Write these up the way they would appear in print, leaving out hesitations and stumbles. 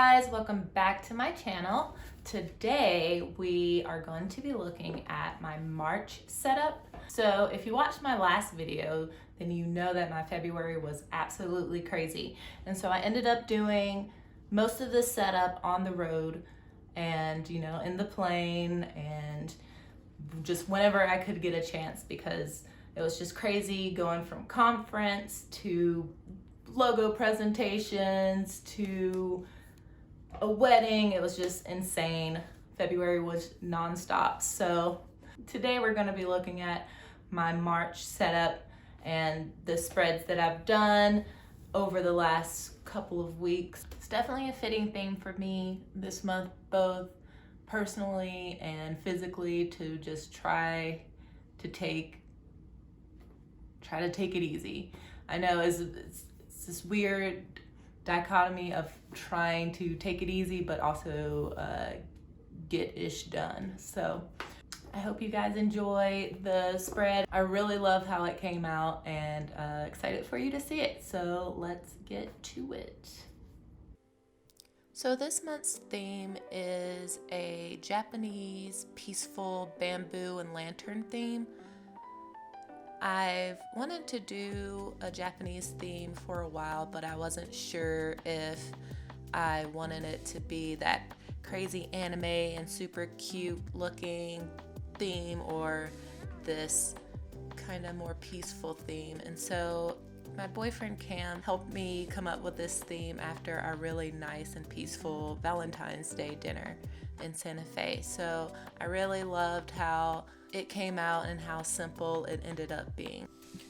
guys, welcome back to my channel. Today we are going to be looking at my March setup. So if you watched my last video, then you know that my February was absolutely crazy. And so I ended up doing most of the setup on the road and, you know, in the plane and just whenever I could get a chance, because it was just crazy going from conference to logo presentations to a wedding. It was just insane. February was nonstop. So today we're going to be looking at my March setup and the spreads that I've done over the last couple of weeks. It's definitely a fitting theme for me this month, both personally and physically, to just try to take it easy. I know it's this weird dichotomy of trying to take it easy but also get ish done. So I hope you guys enjoy the spread. I really love how it came out and excited for you to see it. So let's get to it. So this month's theme is a Japanese peaceful bamboo and lantern theme. I've wanted to do a Japanese theme for a while, but I wasn't sure if I wanted it to be that crazy anime and super cute looking theme or this kind of more peaceful theme. And so my boyfriend Cam helped me come up with this theme after our really nice and peaceful Valentine's Day dinner in Santa Fe. So I really loved how it came out and how simple it ended up being.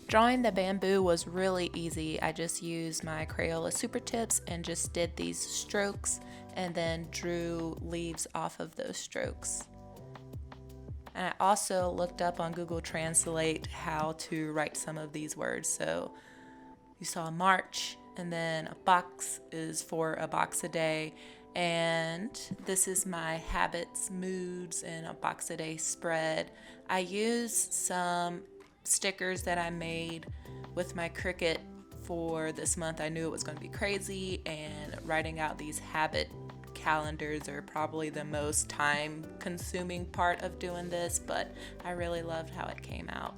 Drawing the bamboo was really easy. I just used my Crayola Super Tips and just did these strokes and then drew leaves off of those strokes. And I also looked up on Google Translate how to write some of these words. So you saw March, and then a box is for a box a day. And this is my habits, moods, and a box a day spread. I used some stickers that I made with my Cricut for this month. I knew it was going to be crazy, and writing out these habit calendars are probably the most time consuming part of doing this, but I really loved how it came out.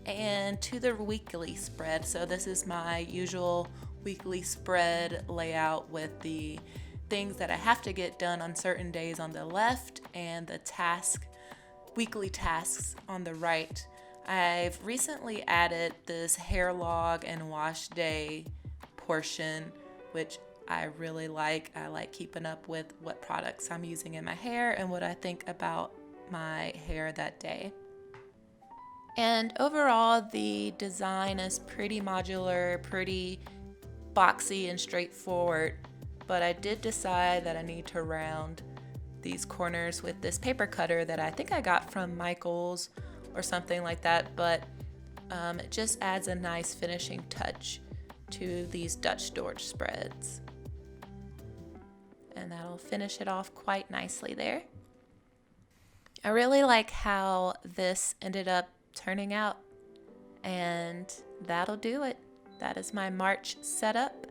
And to the weekly spread. So this is my usual weekly spread layout with the things that I have to get done on certain days on the left and the weekly tasks on the right. I've recently added this hair log and wash day portion, which I really like. I like keeping up with what products I'm using in my hair and what I think about my hair that day. And overall, the design is pretty modular, pretty boxy and straightforward, but I did decide that I need to round these corners with this paper cutter that I think I got from Michael's or something like that, but it just adds a nice finishing touch to these Dutch door spreads. And that'll finish it off quite nicely there. I really like how this ended up turning out, and that'll do it. That is my March setup.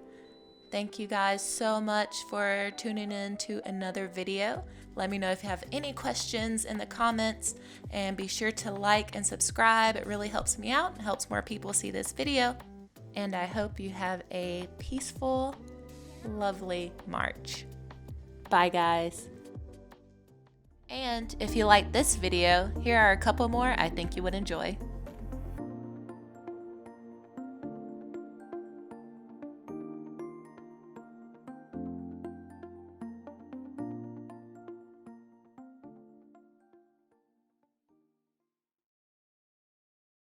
Thank you guys so much for tuning in to another video. Let me know if you have any questions in the comments, and be sure to like and subscribe. It really helps me out and helps more people see this video. And I hope you have a peaceful, lovely March. Bye guys. And if you like this video, here are a couple more I think you would enjoy.